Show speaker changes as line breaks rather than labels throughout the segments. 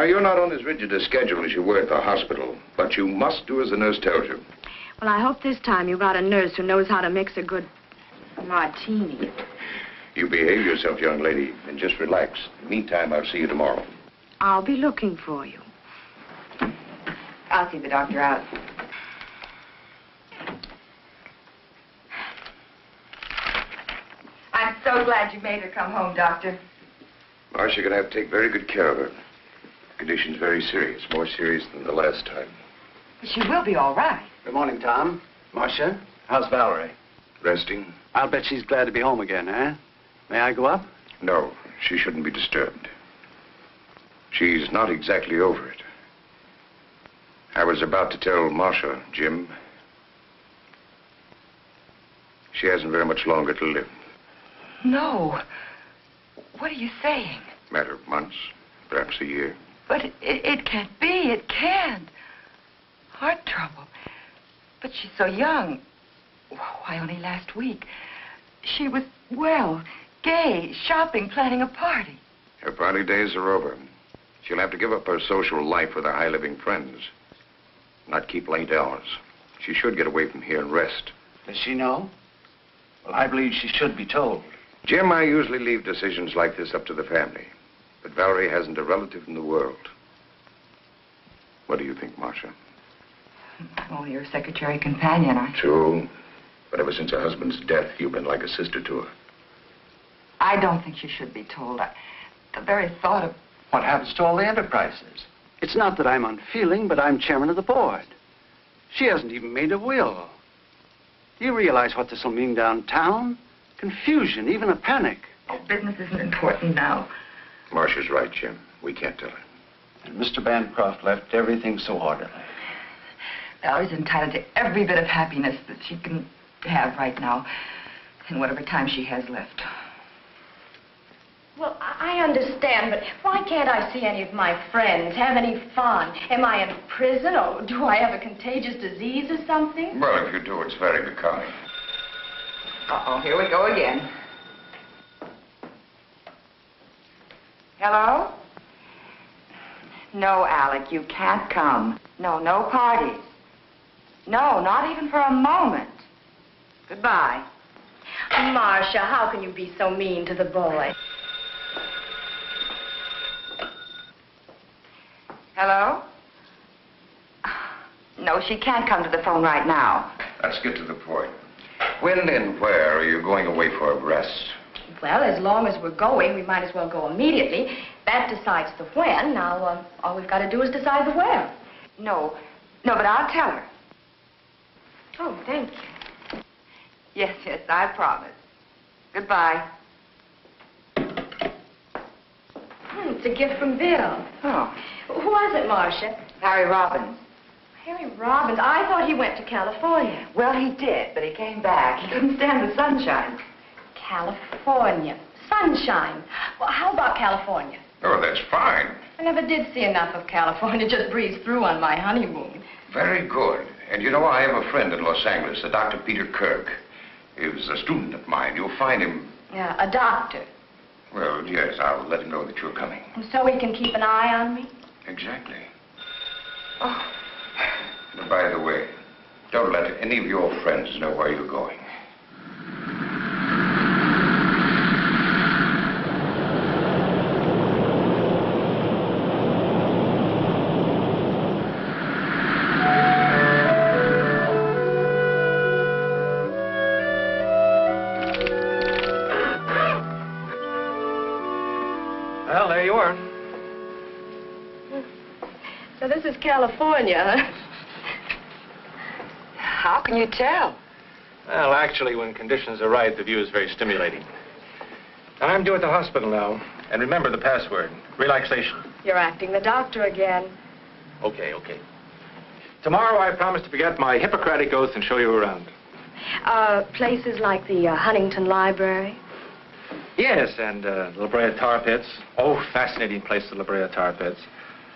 you're not on as rigid a schedule as you were at the hospital, but you must do as the nurse tells you.
Well, I hope this time you got a nurse who knows how to mix a good martini.
You behave yourself, young lady, and just relax. Meantime, I'll see you tomorrow.
I'll be looking for you.
I'll see the doctor out. I'm so glad you made her come home, Doctor.
Marcia, you're going to have to take very good care of her. The condition's very serious, more serious than the last time.
She will be all right.
Good morning, Tom. Marcia, how's Valerie?
Resting?
I'll bet she's glad to be home again, eh? May I go up?
No, she shouldn't be disturbed. She's not exactly over it. I was about to tell Marcia, Jim, she hasn't very much longer to live.
No. What are you saying?
Matter of months, perhaps a year.
But it can't be. It can't. Heart trouble. But she's so young. Why, only last week. She was, well, gay, shopping, planning a party.
Her party days are over. She'll have to give up her social life with her high-living friends. Not keep late hours. She should get away from here and rest.
Does she know? Well, I believe she should be told.
Jim, I usually leave decisions like this up to the family. But Valerie hasn't a relative in the world. What do you think, Marcia?
I'm only her secretary companion.
True. But ever since her husband's death, you've been like a sister to her.
I don't think she should be told. The very thought of...
What happens to all the enterprises? It's not that I'm unfeeling, but I'm chairman of the board. She hasn't even made a will. You realize what this will mean downtown? Confusion, even a panic.
Oh, business isn't important now.
Marcia's right, Jim. We can't tell her.
And Mr. Bancroft left everything so orderly.
Valerie's entitled to every bit of happiness that she can have right now in whatever time she has left.
Well, I understand, but why can't I see any of my friends, have any fun? Am I in prison, or do I have a contagious disease or something?
Well, if you do, it's very becoming.
Uh-oh, here we go again. Hello? No, Alec, you can't come. No, no parties. No, not even for a moment. Goodbye.
Marcia, how can you be so mean to the boy?
Hello? No, she can't come to the phone right now.
Let's get to the point. When and where are you going away for a rest?
Well, as long as we're going, we might as well go immediately. That decides the when. Now, all we've got to do is decide the where.
No, but I'll tell her.
Oh, thank you.
Yes, I promise. Goodbye.
It's a gift from Bill.
Oh.
Who was it, Marcia?
Harry Robbins.
Harry Robbins. I thought he went to California.
Well, he did, but he came back. He couldn't stand the sunshine.
California. Sunshine. Well, how about California?
Oh, that's fine.
I never did see enough of California. Just breezed through on my honeymoon.
Very good. And you know, I have a friend in Los Angeles, a Dr. Peter Kirk. He was a student of mine. You'll find him...
Yeah, a doctor.
Well, yes, I'll let him know that you're coming.
So he can keep an eye on me?
Exactly. Oh. And by the way, don't let any of your friends know where you're going.
Well, there you are.
So this is California, huh?
How can you tell?
Well, actually, when conditions are right, the view is very stimulating. I'm due at the hospital now. And remember the password, relaxation.
You're acting the doctor again.
Okay. Tomorrow, I promise to forget my Hippocratic oath and show you around.
Places like the Huntington Library?
Yes, and La Brea Tar Pits. Oh, fascinating place, the La Brea Tar Pits.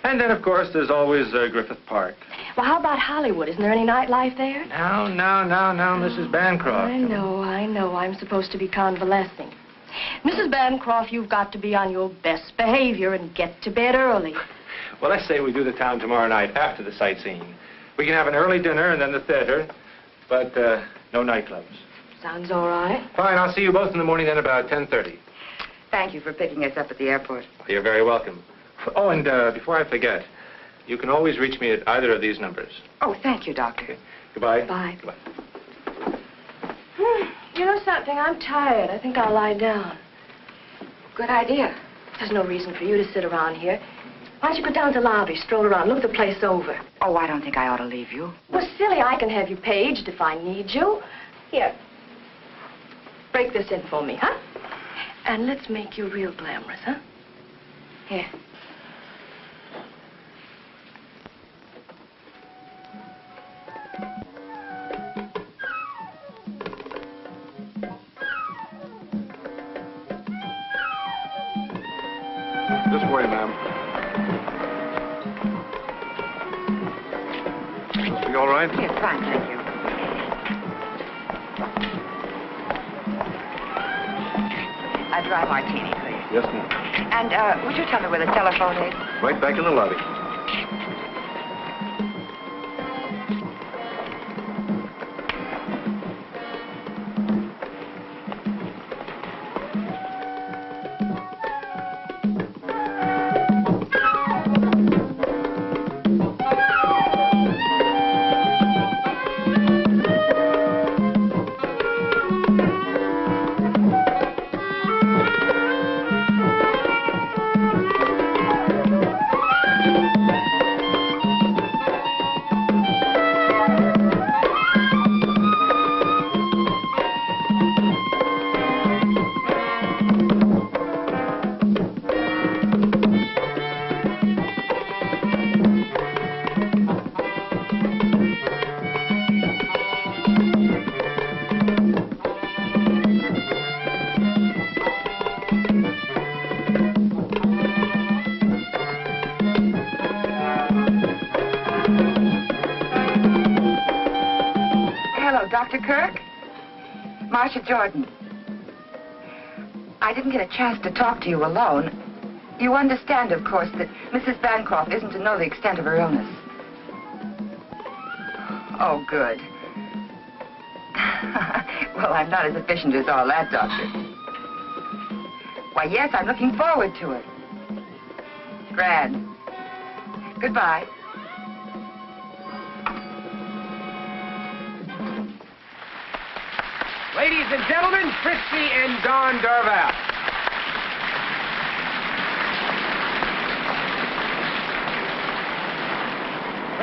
And then, of course, there's always Griffith Park.
Well, how about Hollywood? Isn't there any nightlife there?
Now, Mrs. Bancroft.
I know. I'm supposed to be convalescing. Mrs. Bancroft, you've got to be on your best behavior and get to bed early.
Well, let's say we do the town tomorrow night after the sightseeing. We can have an early dinner and then the theater, but no nightclubs.
Sounds all right.
Fine, I'll see you both in the morning then about 10:30.
Thank you for picking us up at the airport.
You're very welcome. Oh, and before I forget, you can always reach me at either of these numbers.
Oh, thank you, Doctor.
Okay. Goodbye.
Bye.
Goodbye.
You know something? I'm tired. I think I'll lie down.
Good idea.
There's no reason for you to sit around here. Why don't you go down to the lobby, stroll around, look the place over?
Oh, I don't think I ought to leave you.
Well, silly, I can have you paged if I need you. Here. Break this in for me, huh? And let's make you real glamorous, huh? Here.
This way, ma'am. Must be all right?
Yes, fine, thank you. A dry martini, please.
Yes, ma'am.
And would you tell me where the telephone is?
Right back in the lobby.
Dr. Kirk? Marcia Jordan. I didn't get a chance to talk to you alone. You understand, of course, that Mrs. Bancroft isn't to know the extent of her illness. Oh, good. Well, I'm not as efficient as all that, Doctor. Why, yes, I'm looking forward to it. Grand. Goodbye.
Ladies and gentlemen, Fritzy and Don Darvall.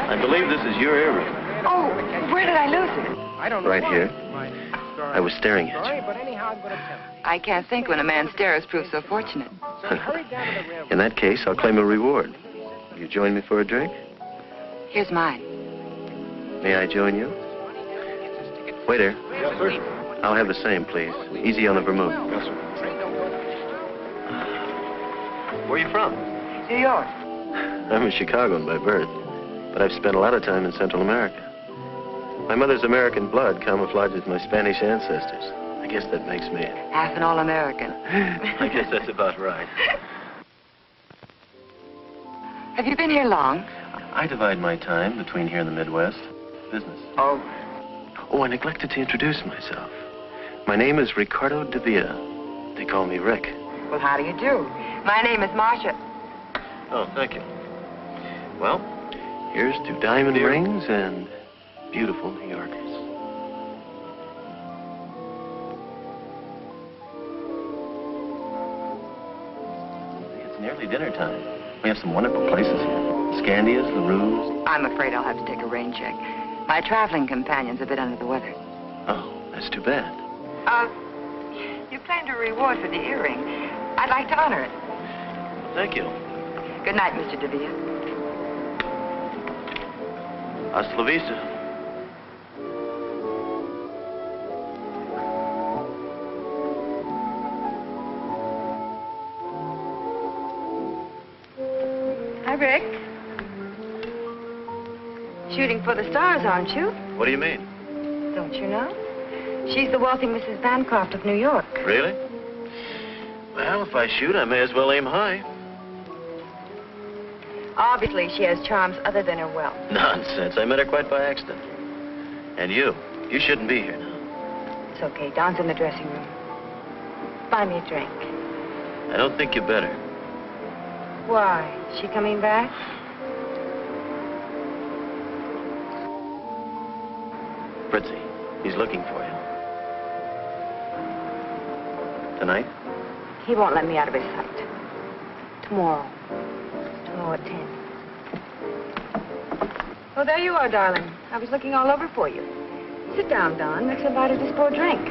I believe this is your earring.
Oh, where did I lose it?
I don't know
Right
why.
here. I was staring at you.
But anyhow, I'm going to tell you.
I can't think when a man stares proves so fortunate.
So hurry down to the railroad.
In that case, I'll claim a reward. Will you join me for a drink?
Here's mine.
May I join you? Waiter,
Yes, sir.
I'll have the same, please. Easy on the vermouth.
Yes, sir.
Where are you from?
New York.
I'm a Chicagoan by birth, but I've spent a lot of time in Central America. My mother's American blood camouflaged with my Spanish ancestors. I guess that makes me...
Half an all-American.
I guess that's about right.
Have you been here long?
I divide my time between here and the Midwest. Business.
Oh.
Oh, I neglected to introduce myself. My name is Ricardo de Villa. They call me Rick.
Well, how do you do? My name is Marcia.
Oh, thank you. Well, here's to diamond rings and beautiful New Yorkers. It's nearly dinner time. We have some wonderful places here. Scandia's, LaRue's.
I'm afraid I'll have to take a rain check. My traveling companion's a bit under the weather.
Oh, that's too bad.
You claimed a reward for the earring. I'd like to honor it.
Thank you.
Good night, Mr. DeVille.
Hasta la vista.
Hi, Rick. Shooting for the stars, aren't you?
What do you mean?
Don't you know? She's the wealthy Mrs. Bancroft of New York.
Really? Well, if I shoot, I may as well aim high.
Obviously, she has charms other than her wealth.
Nonsense. I met her quite by accident. And you shouldn't be here now.
It's okay. Dawn's in the dressing room. Buy me a drink.
I don't think you better.
Why? Is she coming back?
Fritzy, he's looking for you. Tonight?
He won't let me out of his sight. Tomorrow. Tomorrow at 10. Oh, there you are, darling. I was looking all over for you. Sit down, Don. Rick's invited us for a drink.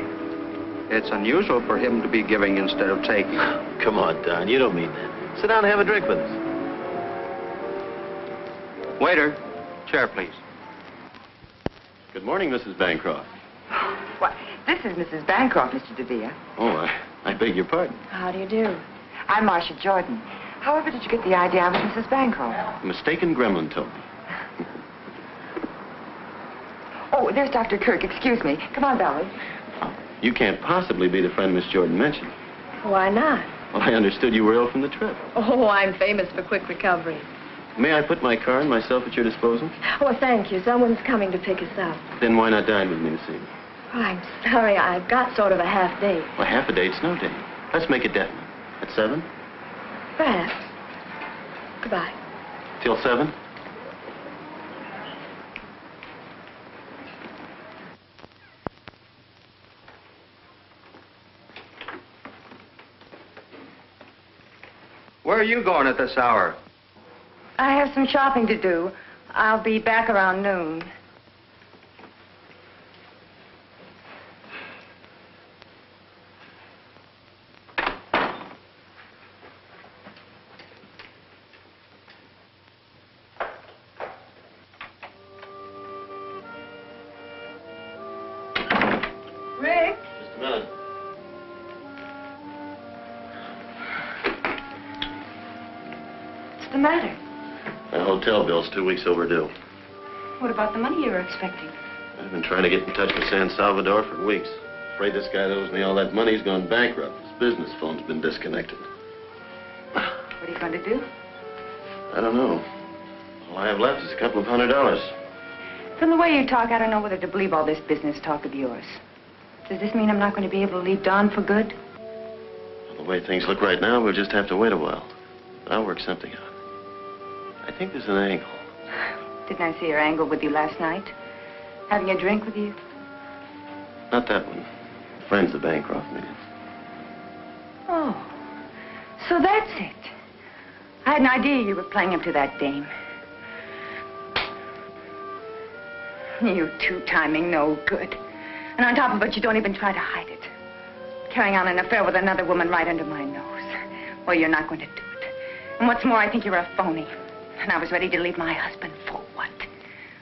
It's unusual for him to be giving instead of taking.
Come on, Don. You don't mean that. Sit down and have a drink with us.
Waiter, chair, please.
Good morning, Mrs. Bancroft.
Why, this is Mrs. Bancroft, Mr. DeVere.
Oh, I beg your pardon.
How do you do?
I'm Marcia Jordan. However did you get the idea I was Mrs. Bancroft?
A mistaken gremlin told me.
Oh, there's Dr. Kirk. Excuse me. Come on, Valerie.
You can't possibly be the friend Miss Jordan mentioned.
Why not?
Well, I understood you were ill from the trip.
Oh, I'm famous for quick recovery.
May I put my car and myself at your disposal?
Oh, thank you. Someone's coming to pick us up.
Then why not dine with me this evening?
Oh, I'm sorry. I've got sort of a half date.
Well, half a date's no date. Let's make it definite. At 7?
Perhaps. Goodbye.
Till 7?
Where are you going at this hour?
I have some shopping to do. I'll be back around noon. Rick?
Just a minute.
What's the matter?
My hotel bill's 2 weeks overdue.
What about the money you were expecting?
I've been trying to get in touch with San Salvador for weeks. Afraid this guy that owes me all that money's gone bankrupt. His business phone's been disconnected.
What are you going to do?
I don't know. All I have left is a couple of $100.
From the way you talk, I don't know whether to believe all this business talk of yours. Does this mean I'm not going to be able to leave Dawn for good?
The way things look right now, we'll just have to wait a while. I'll work something out. I think there's an angle.
Didn't I see her angle with you last night? Having a drink with you?
Not that one. Friends the Bancroft meeting.
Oh, so that's it. I had an idea you were playing up to that dame. You two-timing no good. And on top of it, you don't even try to hide it. Carrying on an affair with another woman right under my nose. Well, you're not going to do it. And what's more, I think you're a phony. And I was ready to leave my husband for what?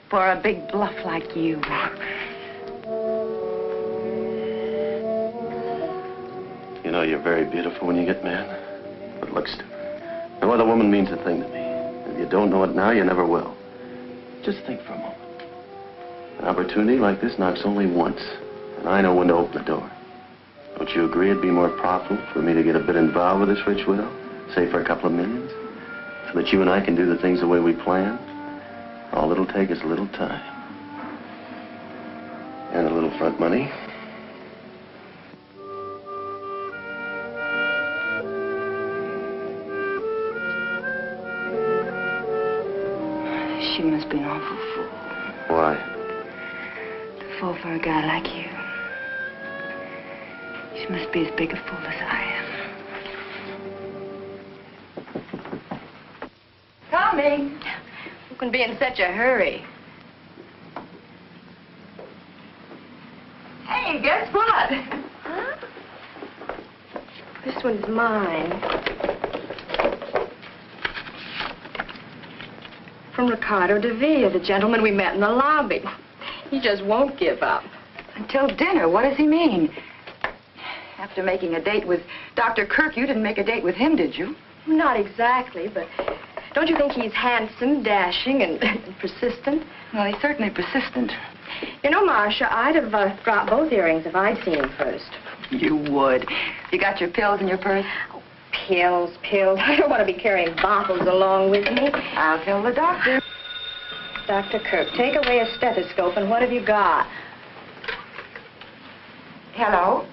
For a big bluff like you.
You know, you're very beautiful when you get mad. But look, stupid. No other woman means a thing to me. If you don't know it now, you never will. Just think for a moment. An opportunity like this knocks only once. And I know when to open the door. Don't you agree it'd be more profitable for me to get a bit involved with this rich widow? Say for a couple of millions? So that you and I can do the things the way we planned? All it'll take is a little time. And a little front money.
She must be an awful fool.
Why?
To fall for a guy like you. She must be as big a fool as I am. Tommy!
Who can be in such a hurry?
Hey, guess what?
Huh? This one's mine. From Ricardo DeVere, the gentleman we met in the lobby. He just won't give up.
Until dinner. What does he mean? After making a date with Dr. Kirk, you didn't make a date with him, did you?
Not exactly, but don't you think he's handsome, dashing, and persistent?
Well, he's certainly persistent.
You know, Marcia, I'd have dropped both earrings if I'd seen him first.
You would. You got your pills in your purse?
Oh,
pills, pills. I don't want to be carrying bottles along with me.
I'll tell the doctor.
Dr. Kirk, take away a stethoscope, and what have you got?
Hello?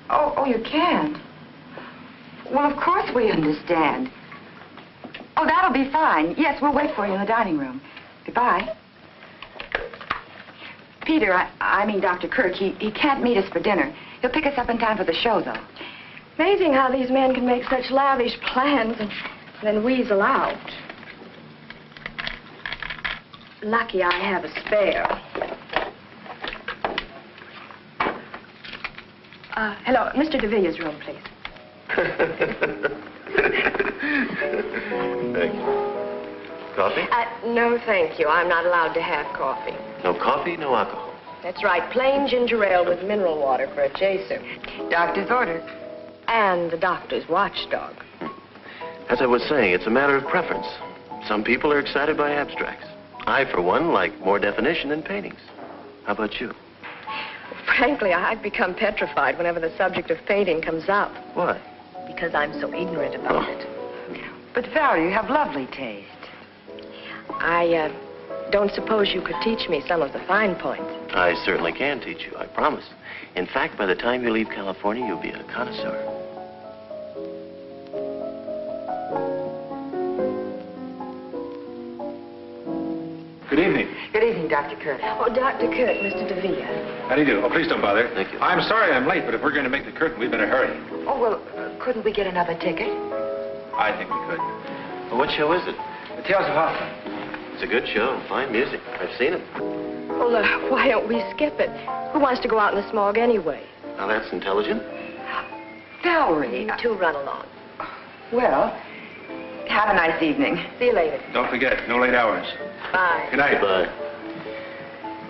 Oh, you can't. Well, of course we understand. Oh, that'll be fine. Yes, we'll wait for you in the dining room. Goodbye. Peter, I mean Dr. Kirk, he can't meet us for dinner. He'll pick us up in time for the show, though.
Amazing how these men can make such lavish plans and then weasel out. Lucky I have a spare. Hello, Mr. DeVille's room, please.
Thank you. Coffee?
No, thank you. I'm not allowed to have coffee.
No coffee, no alcohol.
That's right, plain ginger ale with mineral water for a chaser.
Doctor's orders.
And the doctor's watchdog.
As I was saying, it's a matter of preference. Some people are excited by abstracts. I, for one, like more definition in paintings. How about you?
Frankly, I've become petrified whenever the subject of painting comes up.
Why?
Because I'm so ignorant about it.
But, Valerie, you have lovely taste.
I don't suppose you could teach me some of the fine points.
I certainly can teach you, I promise. In fact, by the time you leave California, you'll be a connoisseur.
Good evening.
Good evening, Dr. Kirk.
Oh, Dr. Kirk, Mr. DeVille.
How do you do? Oh, please don't bother.
Thank you.
I'm sorry I'm late, but if we're going to make the curtain, we'd better hurry.
Oh, well, couldn't we get another ticket?
I think we could.
Well, what show is it?
The Tales of Hoffman.
It's a good show. Fine music. I've seen it.
Well, why don't we skip it? Who wants to go out in the smog anyway?
Now, that's intelligent.
Valerie.
You two run along.
Well, have a nice evening.
See you later.
Don't forget, no late hours.
Bye.
Good night.
Goodbye.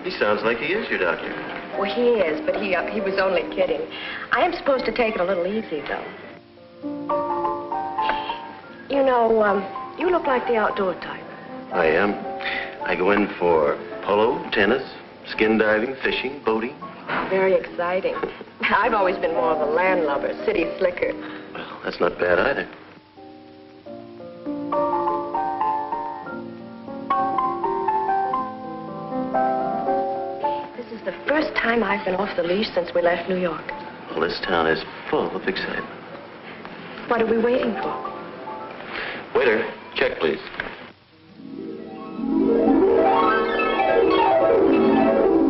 He sounds like he is your doctor.
Well, he is, but he was only kidding. I am supposed to take it a little easy, though. You know, you look like the outdoor type.
I am. I go in for polo, tennis, skin diving, fishing, boating.
Very exciting. I've always been more of a landlubber, city slicker.
Well, that's not bad either.
This is the first time I've been off the leash since we left New York.
Well, this town is full of excitement.
What are we waiting for?
Waiter, check, please.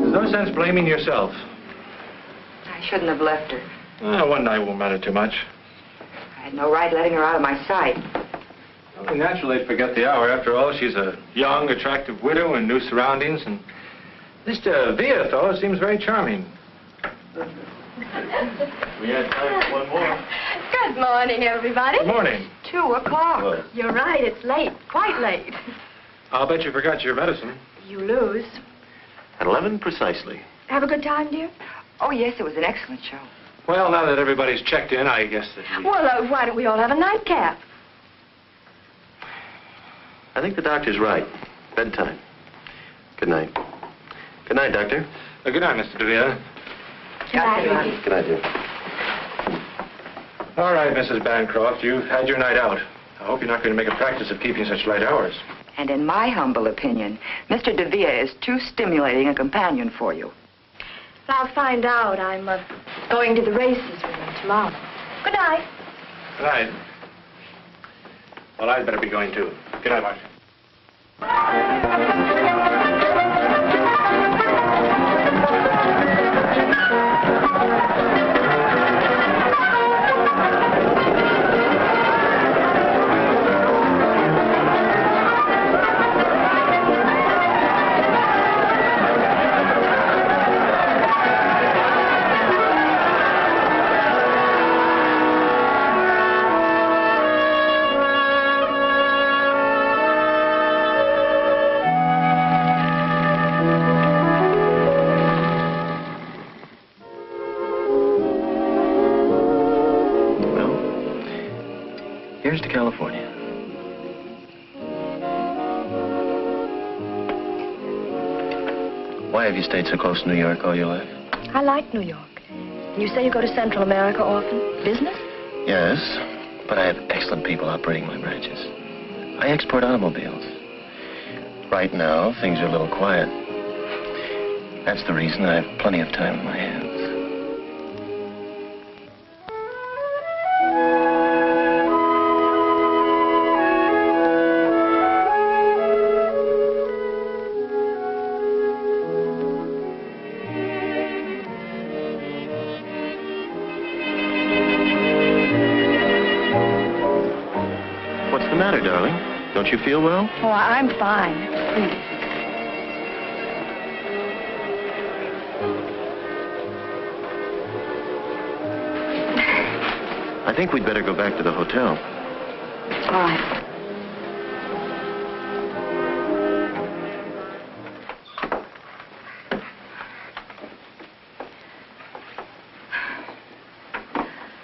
There's no sense blaming yourself.
I shouldn't have left her.
One night won't matter too much.
I had no right letting her out of my sight.
Well, naturally, they'd forget the hour. After all, she's a young, attractive widow in new surroundings, and Mr. Villa seems very charming.
We had time for one more.
Good morning, everybody.
Good morning.
2 o'clock.
Well.
You're right, it's late. Quite late.
I'll bet you forgot your medicine.
You lose.
At 11 precisely.
Have a good time, dear?
Oh, yes, it was an excellent show.
Well, now that everybody's checked in, I guess that we...
Well, why don't we all have a nightcap?
I think the doctor's right. Bedtime. Good night. Good night, Doctor.
Good night, Mr. DeVille.
Good night, Ricky.
Good night, dear.
All right, Mrs. Bancroft, you've had your night out. I hope you're not going to make a practice of keeping such late hours.
And in my humble opinion, Mr. DeVille is too stimulating a companion for you.
I'll find out. I'm going to the races with him tomorrow. Good night.
Good night. Well, I'd better be going, too. Good night, Marcia.
Here's to California. Why have you stayed so close to New York all your life?
I like New York. You say you go to Central America often? Business?
Yes, but I have excellent people operating my branches. I export automobiles. Right now, things are a little quiet. That's the reason I have plenty of time on my hands. What's the matter, darling? Don't you feel well?
Oh, I'm fine. Please.
I think we'd better go back to the hotel.
All right.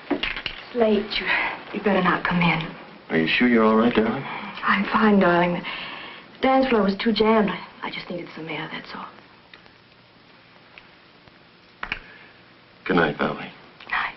It's late. You better not come in.
Are you sure you're all right, darling?
I'm fine, darling. The dance floor was too jammed. I just needed some air, that's all.
Good night, Valerie.
Night.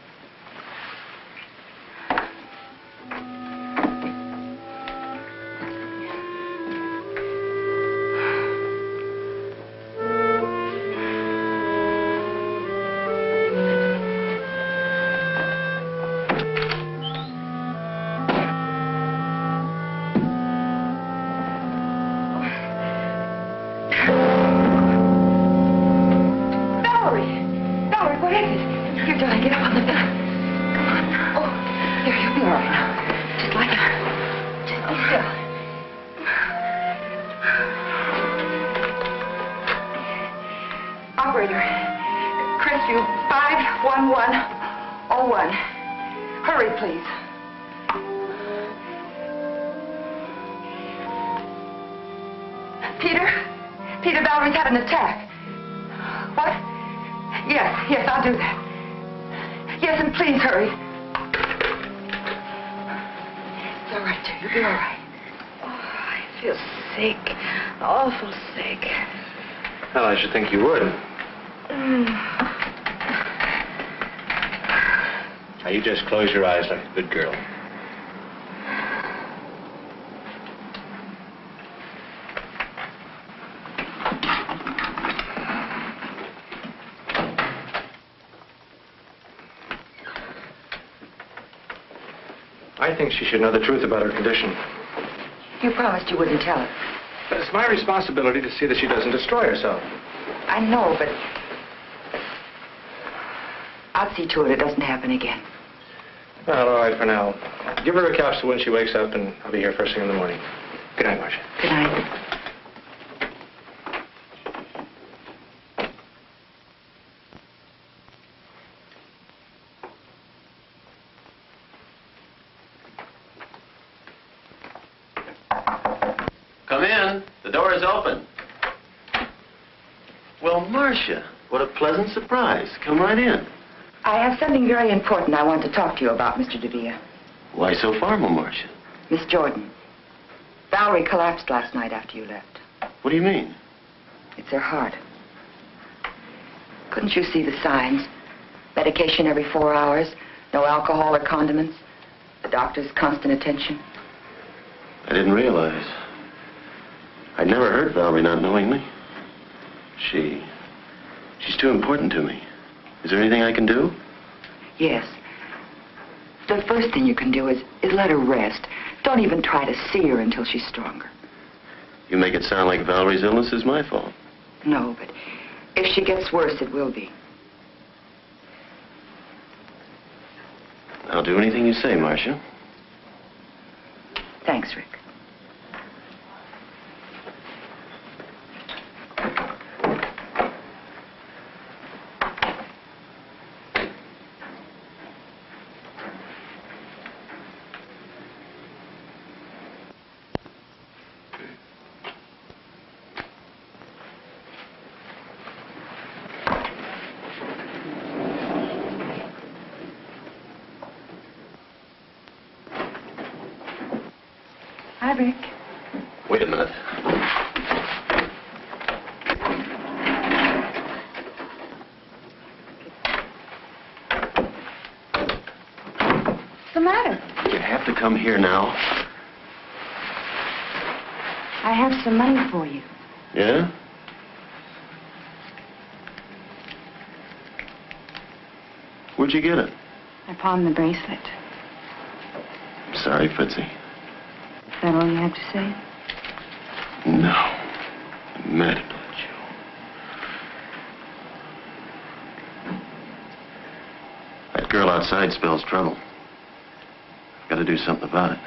Operator, Crestview 51101. Hurry, please. Peter, Valerie's had an attack. What? Yes, I'll do that. Yes, and please hurry. It's all right, dear. You'll be all right. Oh, I feel sick. Awful sick.
Well, I should think you would. Now, you just close your eyes like a good girl. I think she should know the truth about her condition.
You promised you wouldn't tell her.
But it's my responsibility to see that she doesn't destroy herself.
I know, but I'll see to it doesn't happen again.
Well, all right for now. Give her a capsule when she wakes up, and I'll be here first thing in the morning. Good night, Marcia.
Good night.
Come in. The door is open. Well, Marcia, what a pleasant surprise. Come right in.
I have something very important I want to talk to you about, Mr. DeVille.
Why so formal, Marcia?
Miss Jordan, Valerie collapsed last night after you left.
What do you mean?
It's her heart. Couldn't you see the signs? Medication every 4 hours, no alcohol or condiments, the doctor's constant attention.
I didn't realize. I'd never heard Valerie not knowing me. She's too important to me. Is there anything I can do?
Yes. The first thing you can do is let her rest. Don't even try to see her until she's stronger.
You make it sound like Valerie's illness is my fault.
No, but if she gets worse, it will be.
I'll do anything you say, Marcia.
Thanks, Rick. Hi, Rick.
Wait a minute.
the matter?
You have to come here now.
I have some money for you.
Yeah? Where'd you get it?
I pawned the bracelet.
I'm sorry, Fritzy.
Is that all you have to say?
No. I'm mad about you. That girl outside spells trouble. I've got to do something about it.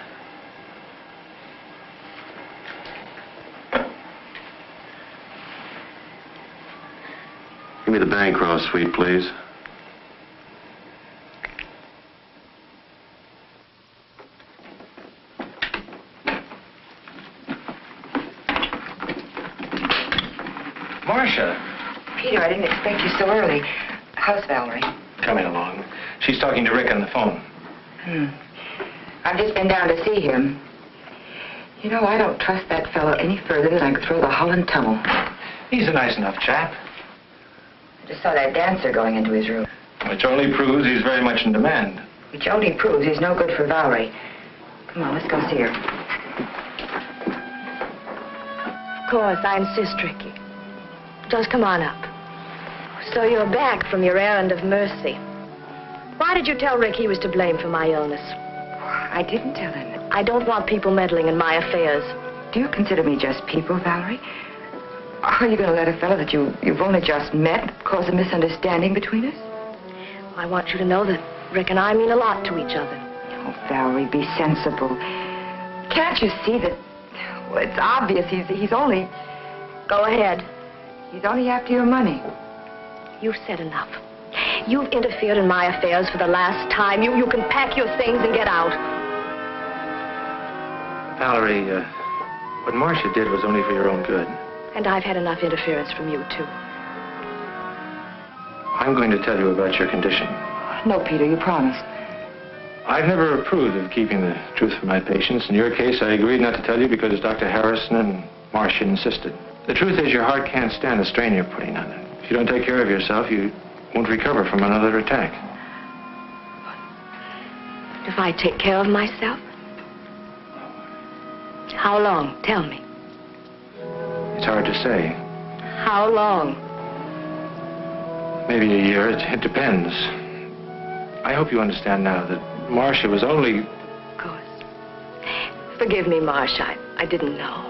Give me the Bancroft suite, please.
Marcia.
Peter, I didn't expect you so early. How's Valerie?
Coming along. She's talking to Rick on the phone.
I've just been down to see him. You know, I don't trust that fellow any further than I could throw the Holland Tunnel.
He's a nice enough chap.
I just saw that dancer going into his room.
Which only proves he's very much in demand.
Which only proves he's no good for Valerie. Come on, let's go see her.
Of course, I insist, Ricky. Just come on up. So you're back from your errand of mercy. Why did you tell Rick he was to blame for my illness?
I didn't tell him.
I don't want people meddling in my affairs.
Do you consider me just people, Valerie? Are you going to let a fellow that you've only just met cause a misunderstanding between us?
I want you to know that Rick and I mean a lot to each other.
Oh, Valerie, be sensible. Can't you see that... Well, it's obvious he's only...
Go ahead.
He's only after your money.
You've said enough. You've interfered in my affairs for the last time. You can pack your things and get out.
Valerie, what Marcia did was only for your own good.
And I've had enough interference from you, too.
I'm going to tell you about your condition.
No, Peter, you promised.
I've never approved of keeping the truth from my patients. In your case, I agreed not to tell you because Dr. Harrison and Marcia insisted. The truth is your heart can't stand the strain you're putting on it. If you don't take care of yourself, you won't recover from another attack.
If I take care of myself? How long? Tell me.
It's hard to say.
How long?
Maybe a year. It depends. I hope you understand now that Marcia was only...
Of course. Forgive me, Marcia. I didn't know.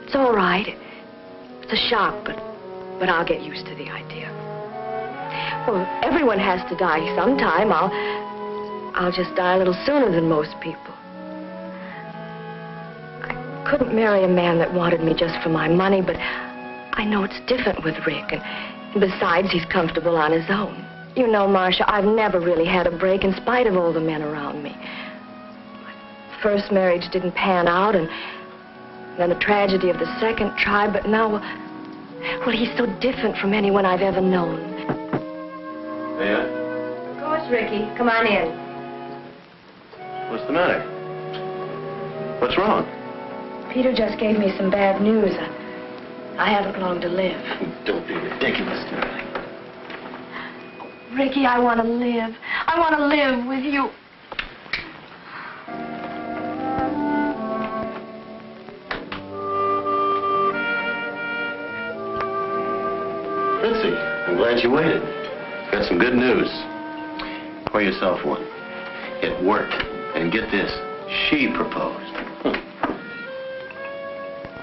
It's all right. It's a shock, but I'll get used to the idea. Well, everyone has to die sometime. I'll just die a little sooner than most people. I couldn't marry a man that wanted me just for my money, but I know it's different with Rick, and besides, he's comfortable on his own. You know, Marcia, I've never really had a break in spite of all the men around me. My first marriage didn't pan out, and then the tragedy of the second tried, but now, well, he's so different from anyone I've ever known.
Yeah?
Of course, Ricky. Come on in.
What's the matter? What's wrong?
Peter just gave me some bad news. I haven't long to live.
Don't be ridiculous, darling.
Ricky, I want to live. I want to live with you.
Fritzy, I'm glad you waited. Got some good news. Pour yourself one. It worked. And get this, she proposed.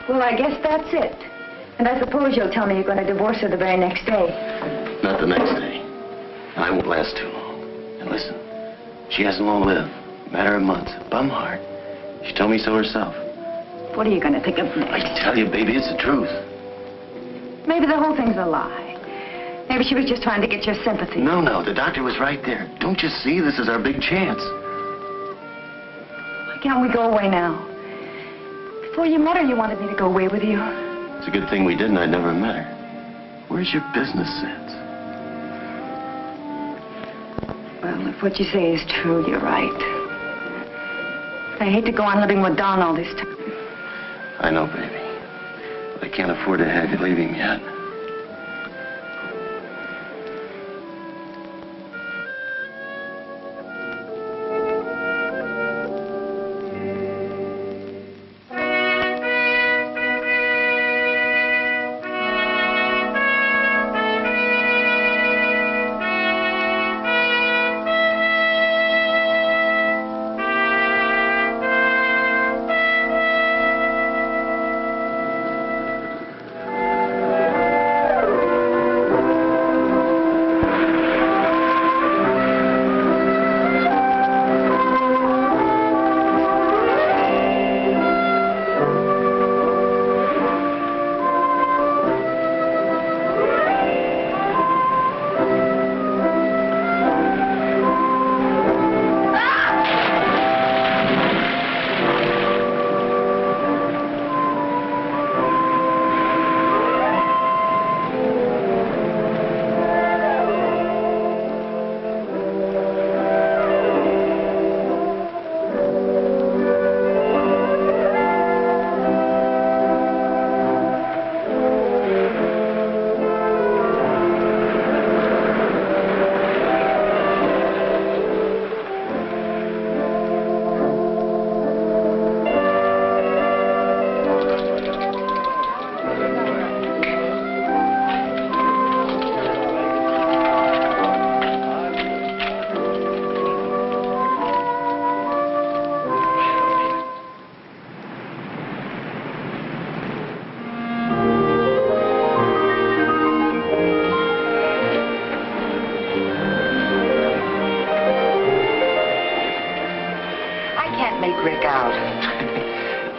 Well, I guess that's it. And I suppose you'll tell me you're going to divorce her the very next day.
Not the next day. I won't last too long. And listen, she hasn't long lived. Matter of months. Bum heart. She told me so herself.
What are you going to think of
I
next?
tell you, baby, it's the truth.
Maybe the whole thing's a lie. Maybe she was just trying to get your sympathy.
No, the doctor was right there. Don't you see? This is our big chance.
Why can't we go away now? Before you met her, you wanted me to go away with you.
It's a good thing we didn't. I'd never met her. Where's your business sense?
Well, if what you say is true, you're right. I hate to go on living with Don all this time.
I know, baby. But I can't afford to have you leaving yet.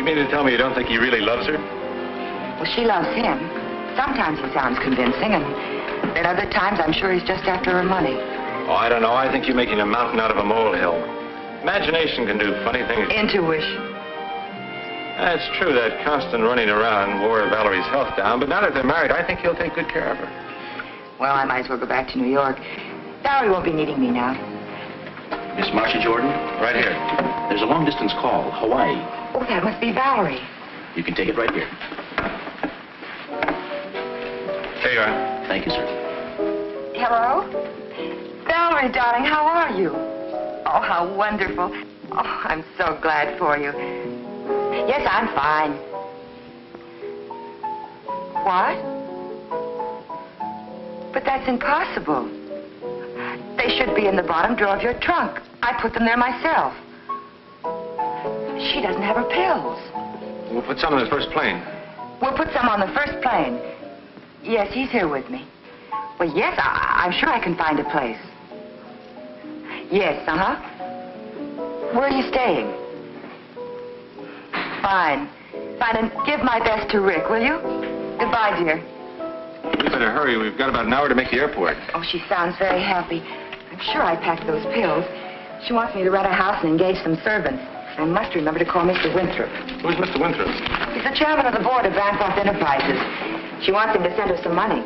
You mean to tell me you don't think he really loves her?
Well, she loves him. Sometimes he sounds convincing, and at other times I'm sure he's just after her money.
Oh, I don't know. I think you're making a mountain out of a molehill. Imagination can do funny things.
Intuition.
That's true. That constant running around wore Valerie's health down, but now that they're married, I think he'll take good care of her.
Well, I might as well go back to New York. Valerie won't be needing me now.
Miss Marcia Jordan?
Right here.
There's a long-distance call, Hawaii.
Oh, that must be Valerie.
You can take it right here.
There you are.
Thank you, sir.
Hello? Valerie, darling, how are you? Oh, how wonderful. Oh, I'm so glad for you. Yes, I'm fine. What? But that's impossible. They should be in the bottom drawer of your trunk. I put them there myself. She doesn't have her pills.
We'll put some on the first plane.
We'll put some on the first plane. Yes, he's here with me. Well, yes, I'm sure I can find a place. Yes, uh-huh. Where are you staying? Fine. Fine, and give my best to Rick, will you? Goodbye, dear.
We better hurry. We've got about an hour to make the airport.
Oh, she sounds very happy. I'm sure I packed those pills. She wants me to rent a house and engage some servants. I must remember to call Mr. Winthrop.
Who's Mr. Winthrop?
He's the chairman of the board of Bancroft Enterprises. She wants him to send her some money.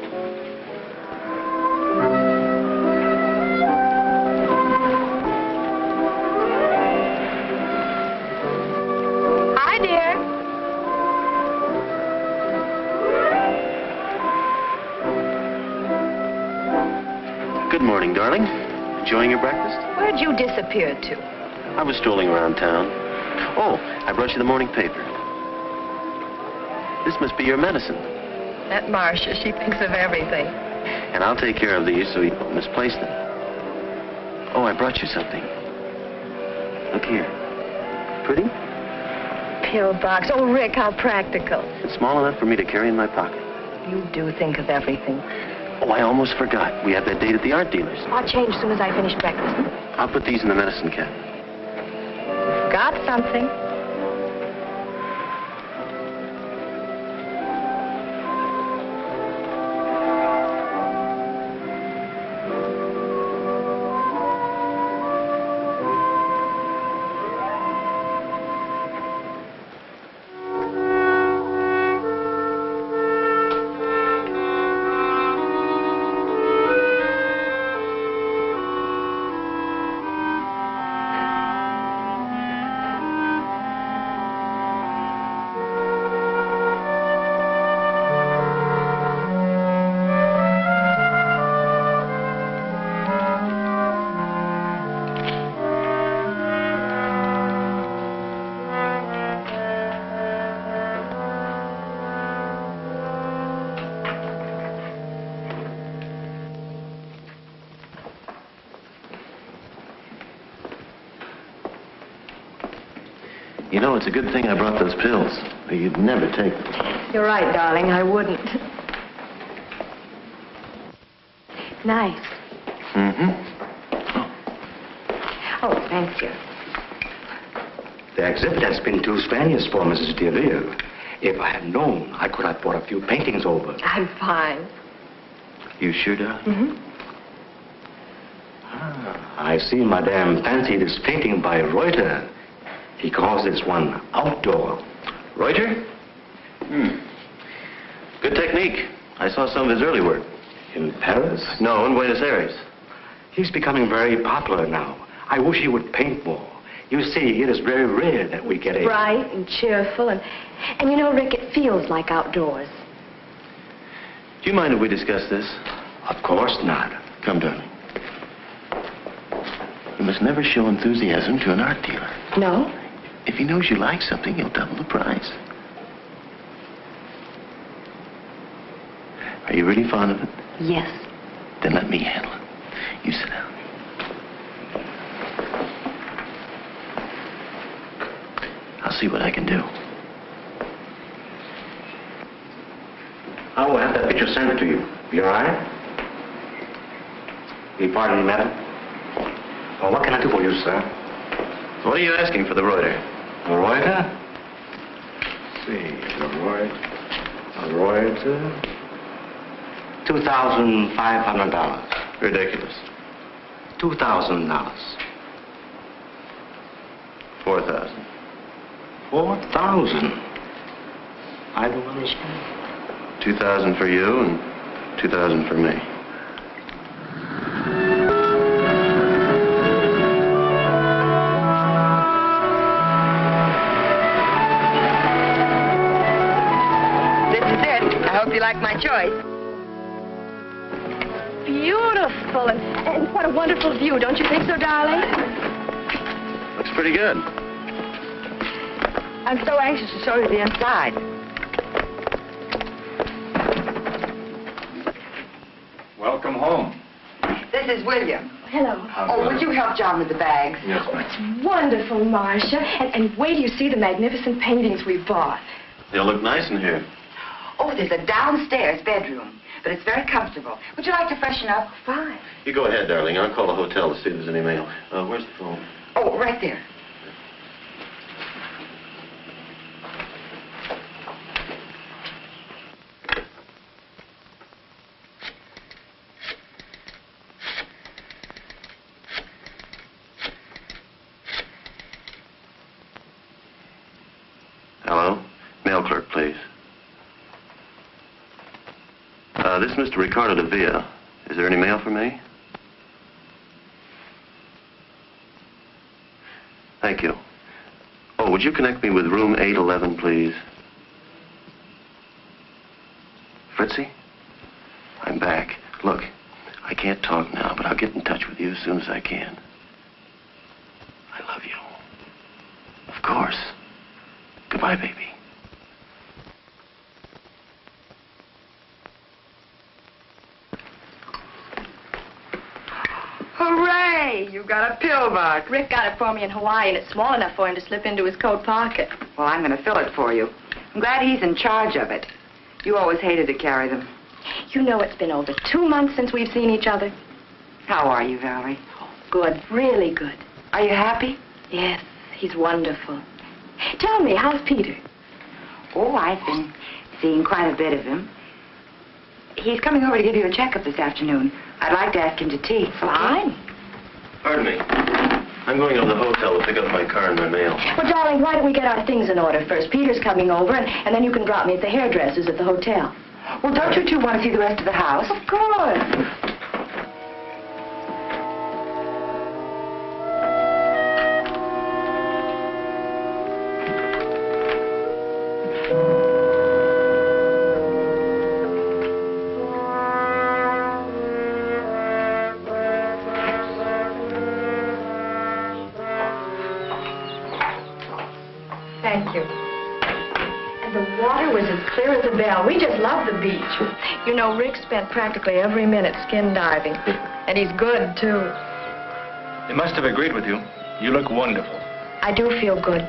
Hi, dear.
Good morning, darling. Enjoying your breakfast?
Where'd you disappear to?
I was strolling around town. Oh, I brought you the morning paper. This must be your medicine.
That Marcia, she thinks of everything.
And I'll take care of these so you don't misplace them. Oh, I brought you something. Look here. Pretty?
Pill box. Oh, Rick, how practical.
It's small enough for me to carry in my pocket.
You do think of everything.
Oh, I almost forgot. We have that date at the art dealer's.
I'll change as soon as I finish breakfast.
I'll put these in the medicine cabinet.
Got something.
You know, it's a good thing I brought those pills. Or you'd never take them.
You're right, darling. I wouldn't. Nice. Oh, thank you.
The exhibit has been too strenuous for Mrs. DeLille. If I had known, I could have brought a few paintings over.
I'm fine.
You sure, darling?
Mm-hmm.
I see Madame fancied this painting by Reuter. He calls this one outdoor.
Reuter? Good technique. I saw some of his early work.
In Paris?
No, in Buenos Aires.
He's becoming very popular now. I wish he would paint more. You see, it is very rare that we get a...
Bright and cheerful, and you know, Rick, it feels like outdoors.
Do you mind if we discuss this?
Of course not.
Come, darling. You must never show enthusiasm to an art dealer.
No?
If he knows you like something, he'll double the price. Are you really fond of it?
Yes.
Then let me handle it. You sit down. I'll see what I can do.
I will have that picture sent to you. You all right? Will you pardon me, madam? Well, what can I do for you, sir?
What are you asking for the Reuter?
A Reuter?
see. Roy,
$2,500.
Ridiculous.
$2,000.
4,000.
4,000. I don't understand.
2,000 for you and 2,000 for me.
This is it. I hope you like my choice.
Beautiful, and what a wonderful view. Don't you think so, darling?
Looks pretty good.
I'm so anxious to show you the inside.
welcome home.
This is William.
Hello.
Oh, would you help John with the bags?
Yes, ma'am.
It's wonderful, Marcia. And wait till you see the magnificent paintings we bought.
They'll look nice in here.
Oh, there's a downstairs bedroom, but it's very comfortable. Would you like to freshen up?
Fine.
You go ahead, darling. I'll call the hotel to see if there's any mail. Where's the phone?
Oh, right there.
Hello? Mail clerk, please. This is Mr. Ricardo de Villa. Is there any mail for me? Thank you. Oh, would you connect me with room 811, please? Fritzy? I'm back. Look, I can't talk now, but I'll get in touch with you as soon as I can. I love you. Of course. Goodbye, baby.
Hooray! You got a pill box.
Rick got it for me in Hawaii, and it's small enough for him to slip into his coat pocket.
Well, I'm going to fill it for you. I'm glad he's in charge of it. You always hated to carry them.
You know it's been over 2 months since we've seen each other.
How are you, Valerie?
Good, really good.
Are you happy?
Yes, he's wonderful. Tell me, how's Peter?
Oh, I've been seeing quite a bit of him. He's coming over to give you a checkup this afternoon. I'd like to ask him to tea.
Fine.
Pardon me. I'm going to the hotel to pick up my car and my mail.
Well, darling, why don't we get our things in order first? Peter's coming over, and then you can drop me at the hairdresser's at the hotel.
Well, don't you two want to see the rest of the house?
Of course. Thank you. And the water was as clear as a bell. We just love the beach. You know, Rick spent practically every minute skin diving. And he's good, too.
They must have agreed with you. You look wonderful.
I do feel good,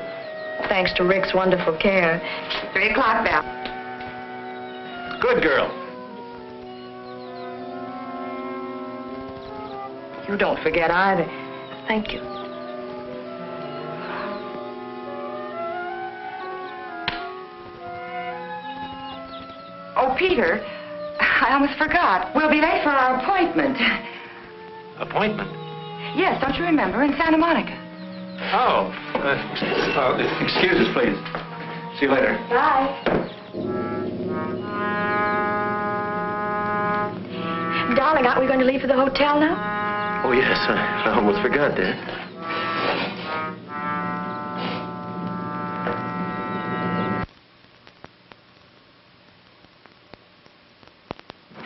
thanks to Rick's wonderful care.
3 o'clock, Val.
Good girl.
You don't forget either. Thank you.
Oh, Peter, I almost forgot. We'll be late for our appointment.
Appointment?
Yes, don't you remember? In Santa Monica.
Oh, excuse us, please. See you later.
Bye. Darling, aren't we going to leave for the hotel now?
Oh, yes. I almost forgot that.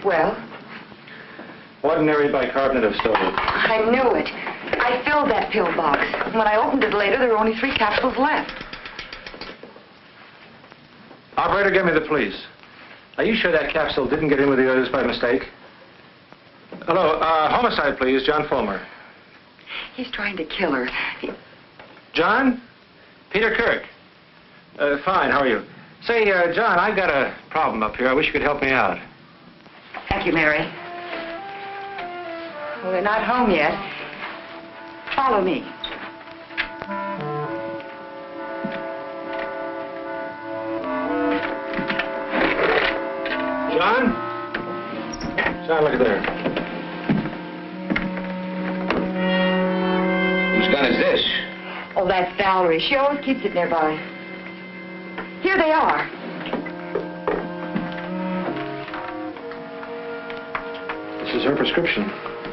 Well,
Ordinary bicarbonate of soda.
I knew it. I filled that pill box. When I opened it later, there were only 3 capsules left.
Operator, give me the police. Are you sure that capsule didn't get in with the others by mistake? Hello, homicide, please, John Fulmer.
He's trying to kill her.
John? Peter Kirk. Fine, how are you? Say, John, I've got a problem up here. I wish you could help me out.
Thank you, Mary. Well, they're not home yet. Follow me.
John? John, look at there.
Whose gun is this?
Oh, that's Valerie. She always keeps it nearby. Here they are.
This is her prescription.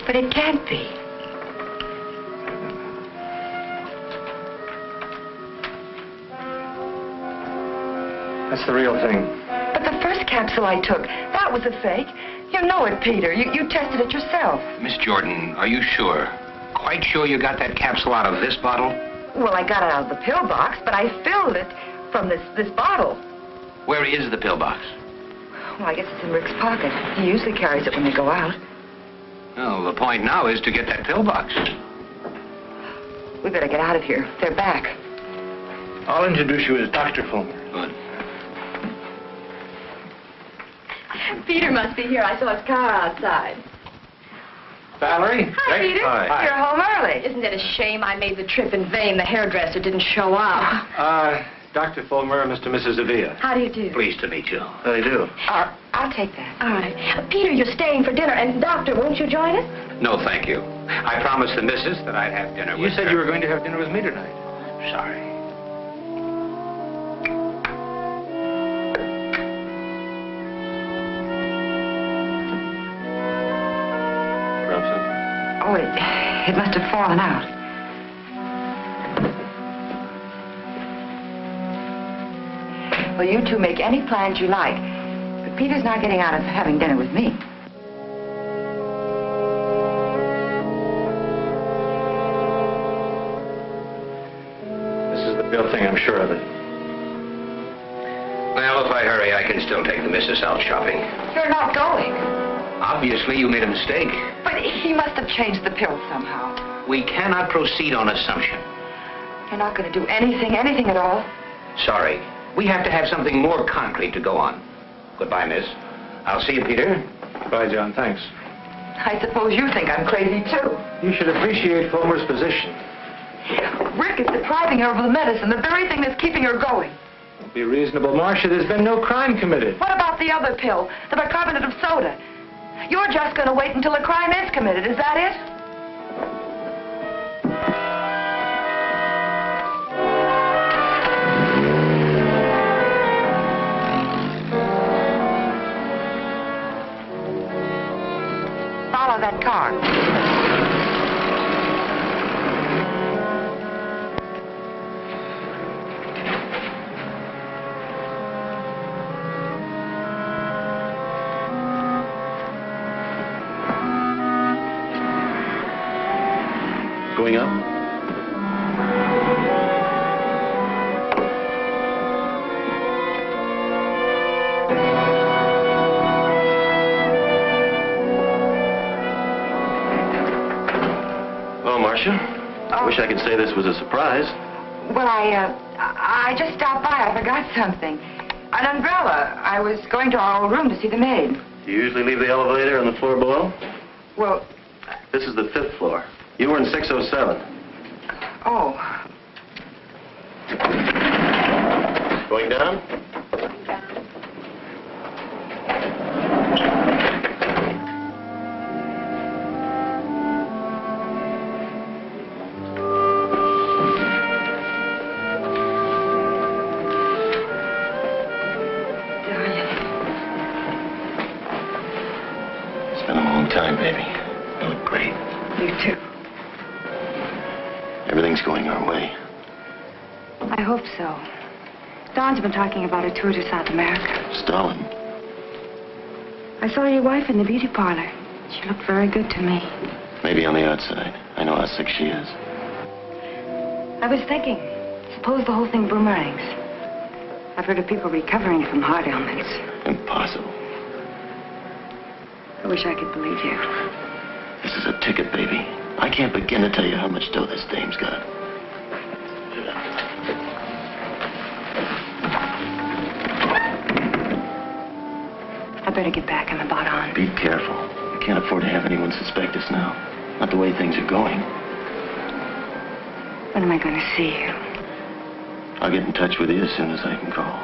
But it can't be.
That's the real thing.
But the first capsule I took, that was a fake. You know it, Peter. You tested it yourself.
Miss Jordan, are you sure? Quite sure you got that capsule out of this bottle?
Well, I got it out of the pill box, but I filled it from this bottle.
Where is the pill box?
Well, I guess it's in Rick's pocket. He usually carries it when they go out.
Well, the point now is to get that pill box.
We better get out of here. They're back.
I'll introduce you as Dr. Fulmer.
Good.
Peter must be here. I saw his car outside.
Valerie?
Hi,
Rick?
Peter.
Hi.
You're home early.
Isn't it a shame I made the trip in vain? The hairdresser didn't show up.
Dr. Fulmer, Mr. and Mrs. Avila.
How do you do?
Pleased to meet you.
How do you do?
I'll take that.
All right. Peter, you're staying for dinner. And, Doctor, won't you join us?
No, thank you. I promised the missus that I'd have dinner
You
with
said
her.
you were going to have dinner with me tonight.
Sorry.
Bromfield?
Oh, it must have fallen out. Well, you two make any plans you like. But Peter's not getting out of having dinner with me.
This is the real thing, I'm sure of it.
Well, if I hurry, I can still take the missus out shopping.
You're not going.
Obviously, you made a mistake.
But he must have changed the pill somehow.
We cannot proceed on assumption.
You're not going to do anything at all?
Sorry. We have to have something more concrete to go on. Goodbye, miss. I'll see you, Peter.
Bye, John. Thanks.
I suppose you think I'm crazy, too.
You should appreciate Fulmer's position.
Rick is depriving her of the medicine, the very thing that's keeping her going.
Be reasonable, Marcia. There's been no crime committed.
What about the other pill, the bicarbonate of soda? You're just going to wait until a crime is committed, is that it? Follow that car.
Going up? Well, Marcia, I wish I could say this was a surprise.
Well, I just stopped by. I forgot something. An umbrella. I was going to our old room to see the maid.
Do you usually leave the elevator on the floor below?
Well,
This is the 5th floor. You were in 607.
oh.
Going down? It's been a long time, baby. You look great.
You too.
Everything's going our way.
I hope so. Don's been talking about a tour to South America.
Stalin.
I saw your wife in the beauty parlor. She looked very good to me.
Maybe on the outside. I know how sick she is.
I was thinking, suppose the whole thing boomerangs. I've heard of people recovering from heart ailments.
Impossible.
I wish I could believe you.
This is a ticket, baby. I can't begin to tell you how much dough this dame's got.
I better get back. I'm about on.
Be careful. We can't afford to have anyone suspect us now. Not the way things are going.
When am I going to see you?
I'll get in touch with you as soon as I can call.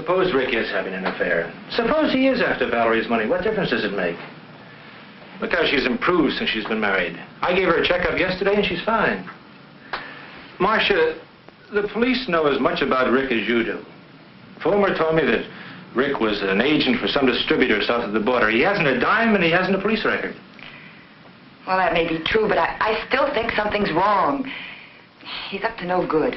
Suppose Rick is having an affair. Suppose he is after Valerie's money. What difference does it make? Look how she's improved since she's been married. I gave her a checkup yesterday and she's fine. Marcia, the police know as much about Rick as you do. Fulmer told me that Rick was an agent for some distributor south of the border. He hasn't a dime and he hasn't a police record.
Well, that may be true, but I still think something's wrong. He's up to no good.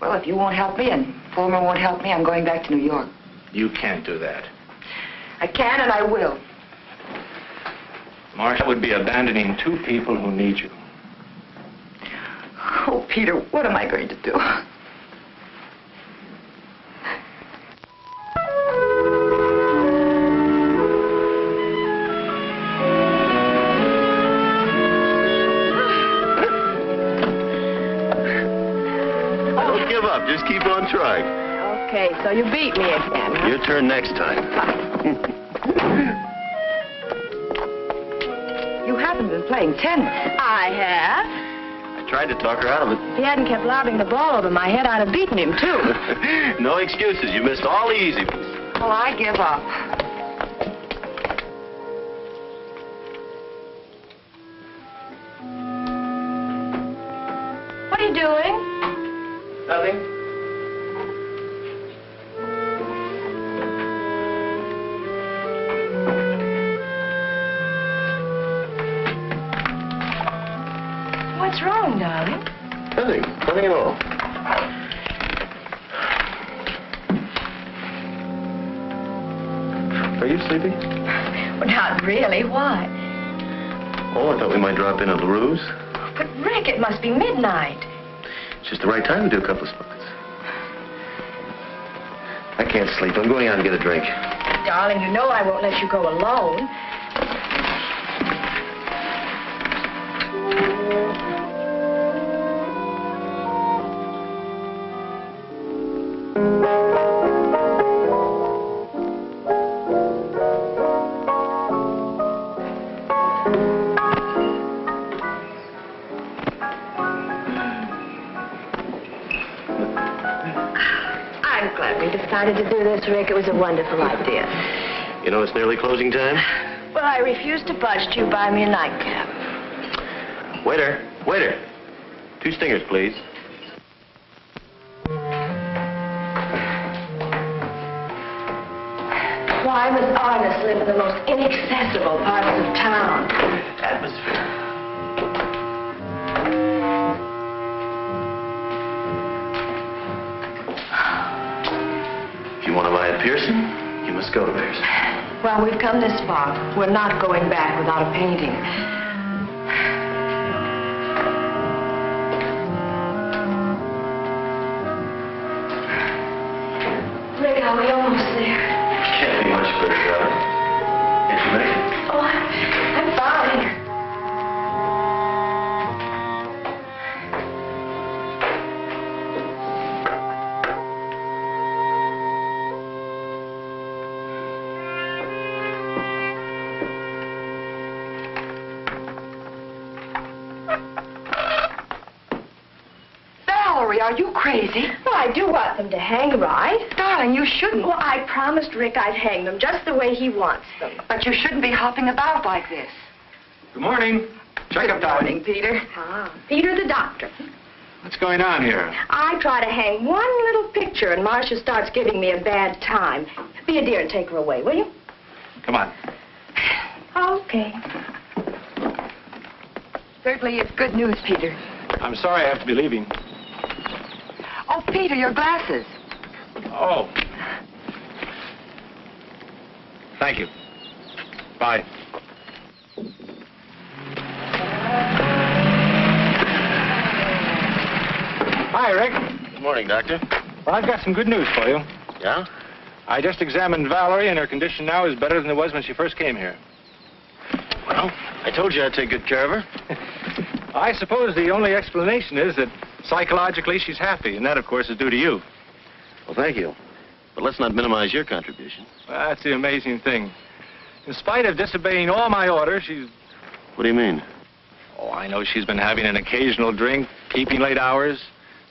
Well, if you won't help me and Fulmer won't help me, I'm going back to New York.
You can't do that.
I can and I will.
Marcia would be abandoning two people who need you.
Oh, Peter, what am I going to do?
Don't give up. Just keep on trying.
Okay, so you beat me again, huh?
Your turn next time.
You haven't been playing tennis.
I have.
I tried to talk her out of it.
If he hadn't kept lobbing the ball over my head, I'd have beaten him, too.
No excuses. You missed all the easy ones.
Well, I give up.
What are you doing?
Nothing.
What's wrong, darling?
Nothing. Nothing at all. Are you sleepy?
Well, not really. Why?
Oh, I thought we might drop in at LaRue's.
But, Rick, it must be midnight.
It's just the right time to do a couple of spots. I can't sleep. I'm going out and get a drink.
Darling, you know I won't let you go alone. I'm glad we decided to do this, Rick. It was a wonderful idea.
You know it's nearly closing time?
Well, I refuse to budge till you buy me a nightcap.
Waiter. Waiter. 2 stingers, please.
Why must artists live in the most inaccessible parts of town?
Atmosphere. If you want to buy a piercing, you must go to piercing.
Well, we've come this far. We're not going back without a painting. Rick, are we almost there?
Can't be much better, darling. Can't you make it?
Oh, I'm fine.
Valerie, are you crazy?
Well, I do want them to hang, right?
Darling, you shouldn't.
Well, I promised Rick I'd hang them just the way he wants them.
But you shouldn't be hopping about like this.
Good morning. Check-up time.
Good morning, Peter.
Ah, Peter the doctor.
What's going on here?
I try to hang one little picture, and Marcia starts giving me a bad time. Be a dear and take her away, will you?
Come on.
Okay.
Certainly it's good news, Peter.
I'm sorry I have to be leaving.
Oh, Peter, your glasses.
Oh. Thank you. Bye. Hi, Rick.
Good morning, Doctor.
Well, I've got some good news for you.
Yeah?
I just examined Valerie, and her condition now is better than it was when she first came here.
Well, I told you I'd take good care of her.
I suppose the only explanation is that psychologically she's happy, and that, of course, is due to you.
Well, thank you. But let's not minimize your contribution.
Well, that's the amazing thing. In spite of disobeying all my orders, she's...
What do you mean?
Oh, I know she's been having an occasional drink, keeping late hours,